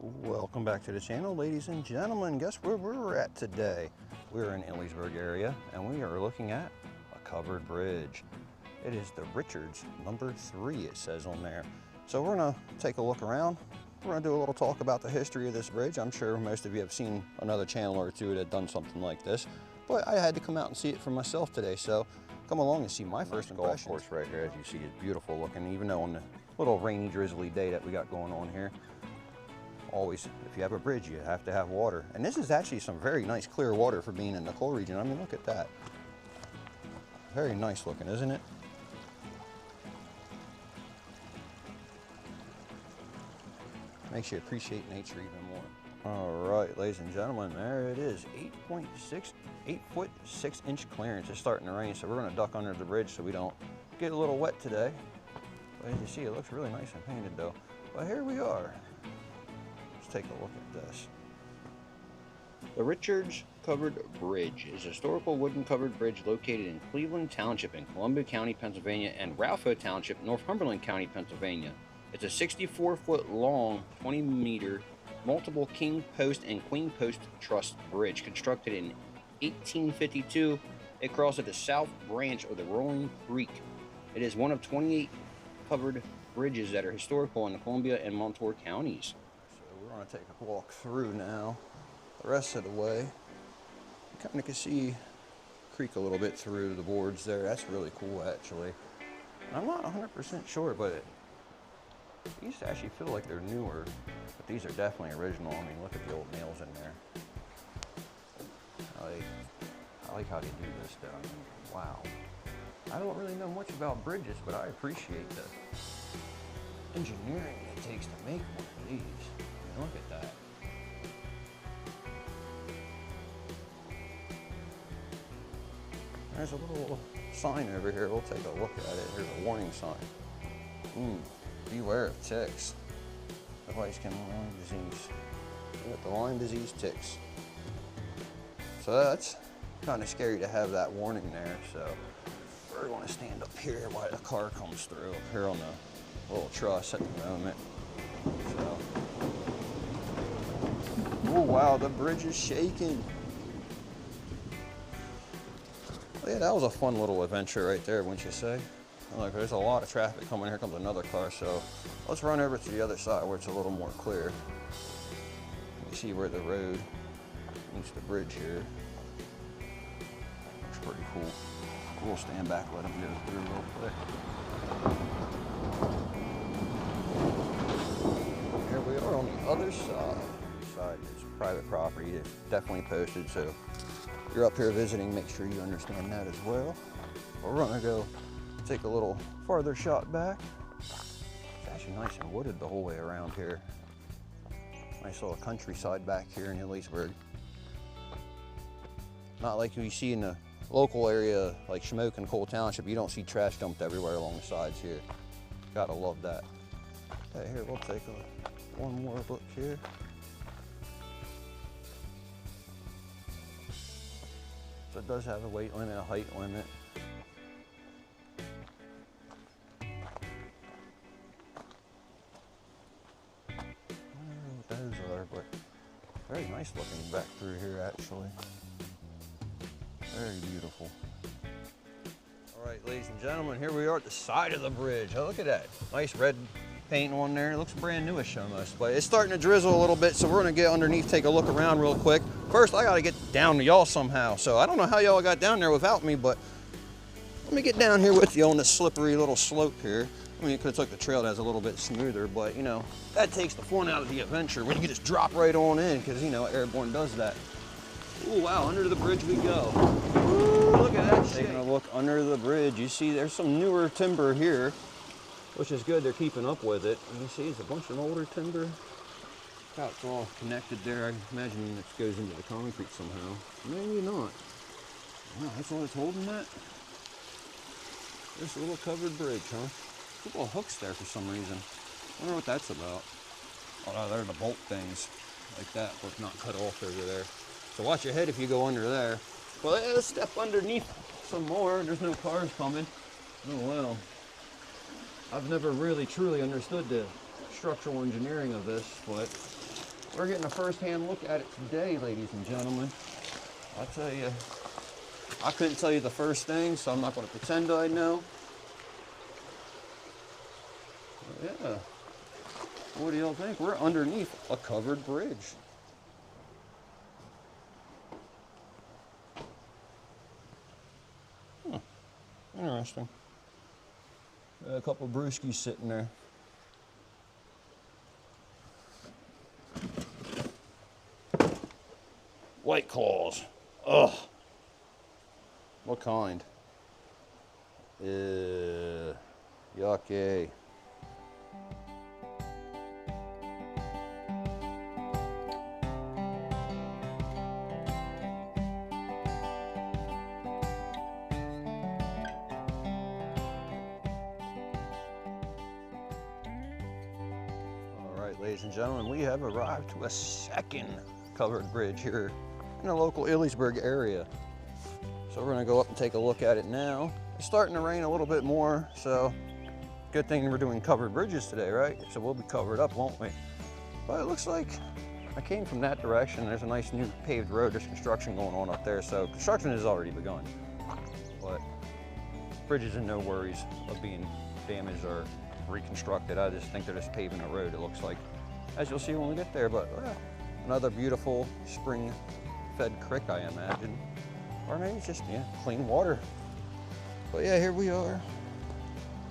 Welcome back to the channel, ladies and gentlemen. Guess where we're at today? We're in Ellensburg area and we are looking at a covered bridge. It is the Richards number 3, it says on there. So we're gonna take a look around. We're gonna do a little talk about the history of this bridge. I'm sure most of you have seen another channel or two that have done something like this, but I had to come out and see it for myself today. So come along and see my first impressions. Golf course right here, as you see, is beautiful looking, even though on the little rainy, drizzly day that we got going on here. Always, if you have a bridge, you have to have water. And this is actually some very nice clear water for being in the coal region. I mean, look at that. Very nice looking, isn't it? Makes you appreciate nature even more. All right, ladies and gentlemen, there it is. 8 foot 6 inch clearance. It's starting to rain, so we're gonna duck under the bridge so we don't get a little wet today. But as you see, it looks really nice and painted though. But here we are. Take a look at this. The Richards Covered Bridge is a historical wooden covered bridge located in Cleveland Township in Columbia County, Pennsylvania, and Ralph Township, Northumberland County, Pennsylvania. It's a 64-foot long, 20-meter, multiple king post and queen post truss bridge constructed in 1852. It crosses the south branch of the Rolling Creek. It is one of 28 covered bridges that are historical in the Columbia and Montour counties. We're going to take a walk through now the rest of the way. You kind of can see the creek a little bit through the boards there. That's really cool, actually. I'm not 100% sure, but these actually feel like they're newer, but these are definitely original. I mean, look at the old nails in there. I like how they do this though. I mean, wow. I don't really know much about bridges, but I appreciate the engineering it takes to make one of these. Look at that. There's a little sign over here. We'll take a look at it. Here's a warning sign. Beware of ticks. Nobody's getting Lyme disease. You got the Lyme disease ticks. So that's kind of scary to have that warning there. So we're going to stand up here while the car comes through, up here on the little truss at the moment. So. Oh wow, the bridge is shaking. Oh, yeah, that was a fun little adventure right there, wouldn't you say? Look, there's a lot of traffic coming. Here comes another car, so let's run over to the other side where it's a little more clear. You see where the road meets the bridge here. Looks pretty cool. We'll stand back, let them go through real quick. Here we are on the other side. It's private property. It's definitely posted, so if you're up here visiting, make sure you understand that as well. We're gonna go take a little farther shot back. It's actually nice and wooded the whole way around here. Nice little countryside back here in Ellensburg. Not like we see in the local area like Schmoke and Cole Township. You don't see trash dumped everywhere along the sides here. Gotta love that. Okay, here we'll take one more look here. So it does have a weight limit, a height limit. I don't know what those are, but very nice looking back through here actually. Very beautiful. All right, ladies and gentlemen, here we are at the side of the bridge. Oh, look at that. Nice red paint on there. It looks brand newish almost, but it's starting to drizzle a little bit, so we're gonna get underneath, take a look around real quick. First, I gotta get down to y'all somehow. So I don't know how y'all got down there without me, but let me get down here with you on this slippery little slope here. I mean, you could have took the trail that's a little bit smoother, but you know, that takes the fun out of the adventure when you can just drop right on in, because you know, Airborne does that. Oh wow, under the bridge we go. Ooh, look at that shit. Taking a look under the bridge, you see there's some newer timber here, which is good, they're keeping up with it. And you see it's a bunch of older timber. How it's all connected there. I imagine it goes into the concrete somehow. Maybe not. Wow, that's all it's holding that? There's a little covered bridge, huh? Little hooks there for some reason. I wonder what that's about. Oh no, they're the bolt things. Like that, but not cut off over there. So watch your head if you go under there. Well, let's step underneath some more. There's no cars coming. Oh well. I've never really truly understood the structural engineering of this, but we're getting a first-hand look at it today, ladies and gentlemen. I'll tell you, I couldn't tell you the first thing, so I'm not going to pretend I know. But yeah. What do y'all think? We're underneath a covered bridge. Huh. Interesting. A couple of brewskis sitting there. White Claws. Ugh. What kind? Yucky. Ladies and gentlemen, we have arrived to a second covered bridge here in the local Ellisburg area. So we're gonna go up and take a look at it now. It's starting to rain a little bit more, so good thing we're doing covered bridges today, right? So we'll be covered up, won't we? But it looks like I came from that direction. There's a nice new paved road. There's construction going on up there, so construction has already begun. But bridge is in no worries of being damaged or reconstructed. I just think they're just paving a road, it looks like, as you'll see when we get there. But another beautiful spring-fed creek, I imagine, or maybe it's just clean water. But yeah, here we are.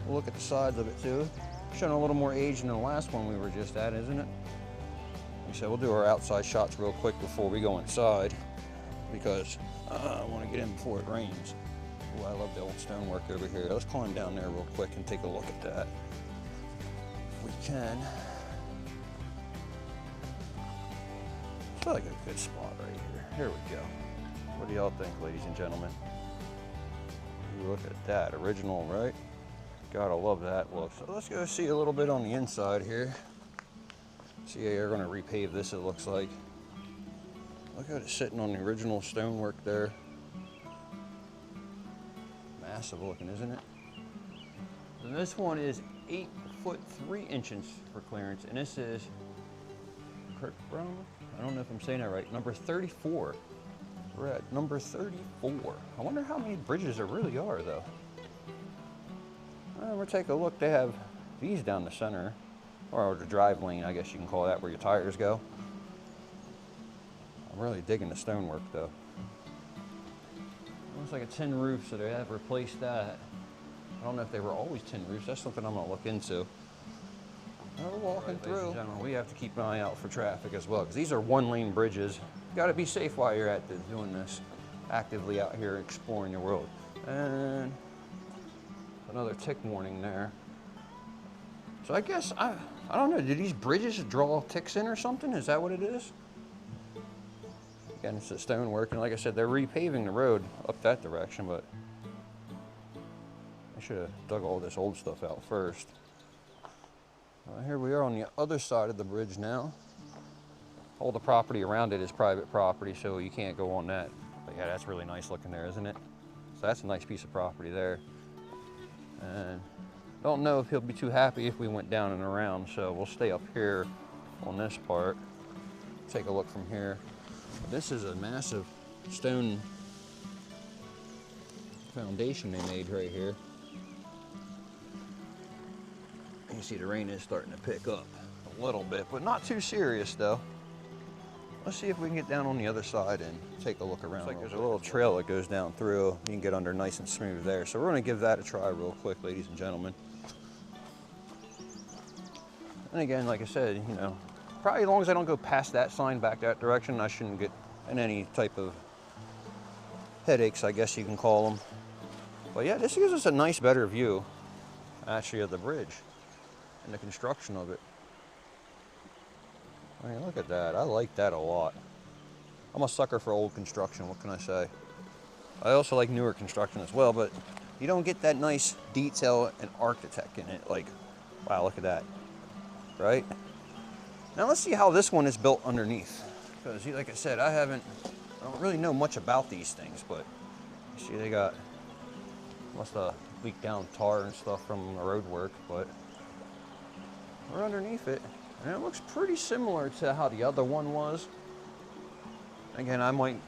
We'll look at the sides of it too. Showing a little more age than the last one we were just at, isn't it? Like I said, we'll do our outside shots real quick before we go inside, because I want to get in before it rains. Ooh, I love the old stonework over here. Let's climb down there real quick and take a look at that. If we can. It's like a good spot right here. Here we go. What do y'all think, ladies and gentlemen? Ooh, look at that. Original, right? Gotta love that look. So let's go see a little bit on the inside here. See, they're going to repave this, it looks like. Look at it sitting on the original stonework there. Massive looking, isn't it? And this one is 8 foot 3 inches for clearance, and this is I don't know if I'm saying that right. Number 34. We're at number 34. I wonder how many bridges there really are, though. We'll take a look. They have these down the center, or the drive lane, I guess you can call that, where your tires go. I'm really digging the stonework, though. Looks like a tin roof, so they have replaced that. I don't know if they were always tin roofs. That's something I'm gonna look into. We're walking through. We have to keep an eye out for traffic as well, because these are one-lane bridges. You got to be safe while you're at doing this, actively out here exploring your world. And another tick warning there. So I guess I don't know. Do these bridges draw ticks in or something? Is that what it is? Again, it's the stonework, and like I said, they're repaving the road up that direction, but I should have dug all this old stuff out first. Well, here we are on the other side of the bridge now. All the property around it is private property, so you can't go on that. But yeah, that's really nice looking there, isn't it? So that's a nice piece of property there. And don't know if he'll be too happy if we went down and around, so we'll stay up here on this part. Take a look from here. This is a massive stone foundation they made right here. You see the rain is starting to pick up a little bit, but not too serious though. Let's see if we can get down on the other side and take a look around. Looks like there's a little trail that goes down through. You can get under nice and smooth there. So we're gonna give that a try real quick, ladies and gentlemen. And again, like I said, you know, probably as long as I don't go past that sign back that direction, I shouldn't get in any type of headaches, I guess you can call them. But yeah, this gives us a nice, better view, actually, of the bridge and the construction of it. I mean, look at that. I like that a lot. I'm a sucker for old construction, what can I say? I also like newer construction as well, but you don't get that nice detail and architect in it. Like, wow, look at that, right? Now let's see how this one is built underneath. Because like I said, I don't really know much about these things, but you see they got, must have leaked down tar and stuff from the road work, but we're underneath it. And it looks pretty similar to how the other one was. Again, I might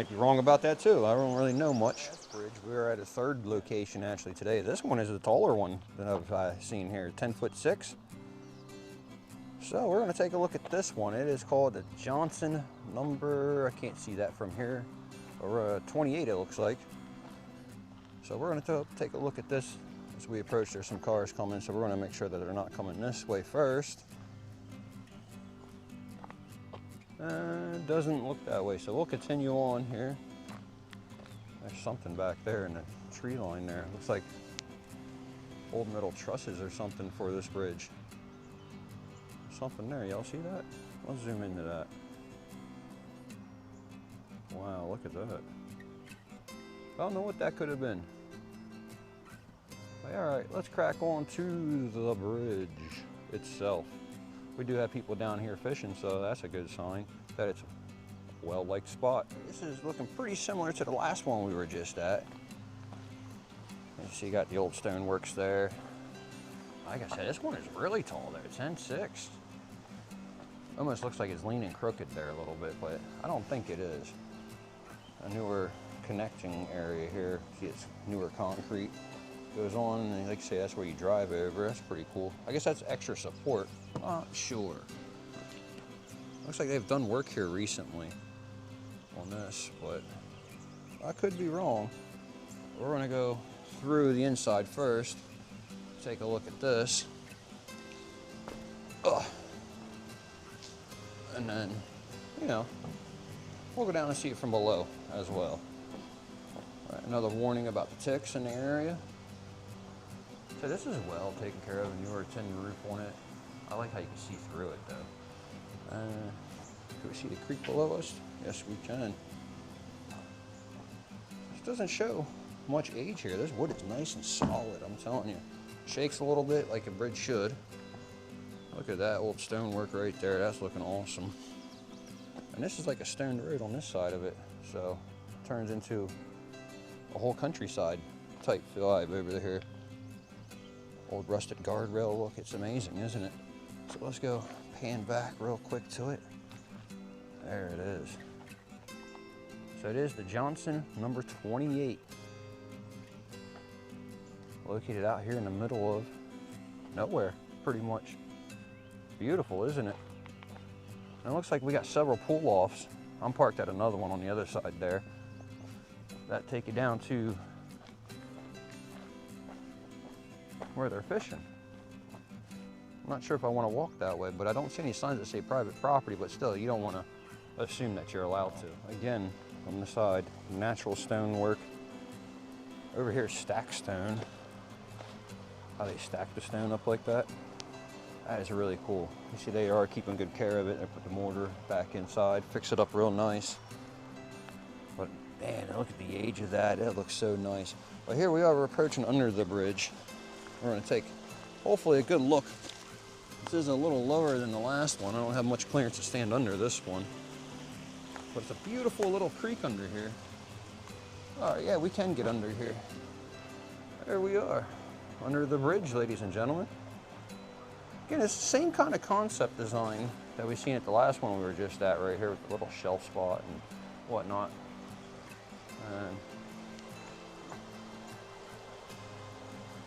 be wrong about that too. I don't really know much. Bridge. We're at a third location actually today. This one is a taller one than I've seen here, 10'6". So we're going to take a look at this one. It is called the Johnson number, I can't see that from here, or 28 it looks like. So we're going to take a look at this as we approach. There's some cars coming, so we're going to make sure that they're not coming this way first. It doesn't look that way, so we'll continue on here. There's something back there in the tree line there. Looks like old metal trusses or something for this bridge. Something there, y'all see that? Let's zoom into that. Wow, look at that. I don't know what that could have been. But all right, let's crack on to the bridge itself. We do have people down here fishing, so that's a good sign that it's a well-liked spot. This is looking pretty similar to the last one we were just at. You see, you got the old stoneworks there. Like I said, this one is really tall there, 10'6". Almost looks like it's leaning crooked there a little bit, but I don't think it is. A newer connecting area here. See, it's newer concrete. Goes on, and like I say, that's where you drive over. That's pretty cool. I guess that's extra support. Not sure. Looks like they've done work here recently on this, but I could be wrong. We're gonna go through the inside first. Take a look at this. Ugh. And then, you know, we'll go down and see it from below as well. All right, another warning about the ticks in the area. So this is well taken care of, a newer tin roof on it. I like how you can see through it though. Can we see the creek below us? Yes, we can. This doesn't show much age here. This wood is nice and solid, I'm telling you. Shakes a little bit like a bridge should. Look at that old stonework right there. That's looking awesome. And this is like a stone road on this side of it. So it turns into a whole countryside type vibe over here. Old rusted guardrail look. It's amazing, isn't it? So let's go pan back real quick to it. There it is. So it is the Johnson number 28. Located out here in the middle of nowhere, pretty much. Beautiful, isn't it? And it looks like we got several pull-offs. I'm parked at another one on the other side there. That take you down to where they're fishing. I'm not sure if I want to walk that way, but I don't see any signs that say private property, but still, you don't want to assume that you're allowed to. Again, from the side, natural stonework. Over here, stack stone. How they stack the stone up like that. That is really cool. You see they are keeping good care of it. They put the mortar back inside, fix it up real nice. But man, look at the age of that. It looks so nice. But here we are, we're approaching under the bridge. We're gonna take, hopefully, a good look. This is a little lower than the last one. I don't have much clearance to stand under this one. But it's a beautiful little creek under here. All right, yeah, we can get under here. There we are, under the bridge, ladies and gentlemen. Again, it's the same kind of concept design that we seen at the last one we were just at right here with the little shelf spot and whatnot. And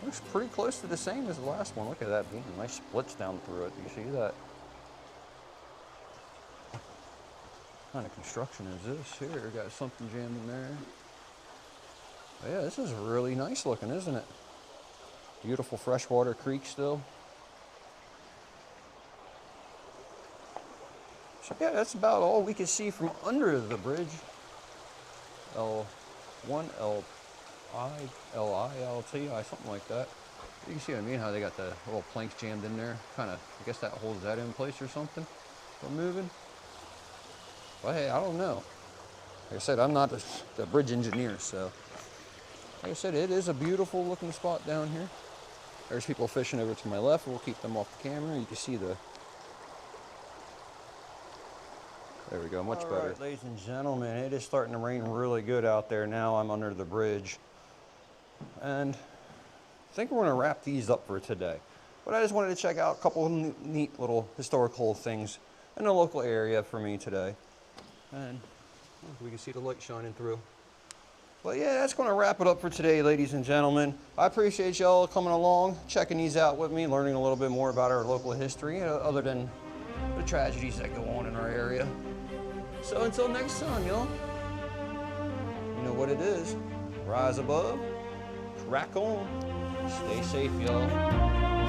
looks pretty close to the same as the last one. Look at that beam, nice splits down through it. Do you see that? What kind of construction is this here? Got something jammed in there. But yeah, this is really nice looking, isn't it? Beautiful freshwater creek still. So yeah, that's about all we can see from under the bridge. L1, L-I, L-I-L-T-I, something like that. You can see what I mean, how they got the little planks jammed in there. Kind of, I guess that holds that in place or something for moving. But hey, I don't know. Like I said, I'm not the bridge engineer, so. Like I said, it is a beautiful looking spot down here. There's people fishing over to my left. We'll keep them off the camera. You can see the, there we go, much better. All right, ladies and gentlemen, it is starting to rain really good out there now. I'm under the bridge. And I think we're gonna wrap these up for today. But I just wanted to check out a couple of neat little historical things in the local area for me today. And we can see the light shining through. But yeah, that's going to wrap it up for today, ladies and gentlemen. I appreciate y'all coming along, checking these out with me, learning a little bit more about our local history, other than the tragedies that go on in our area. So until next time, y'all, you know what it is. Rise above, crack on, stay safe, y'all.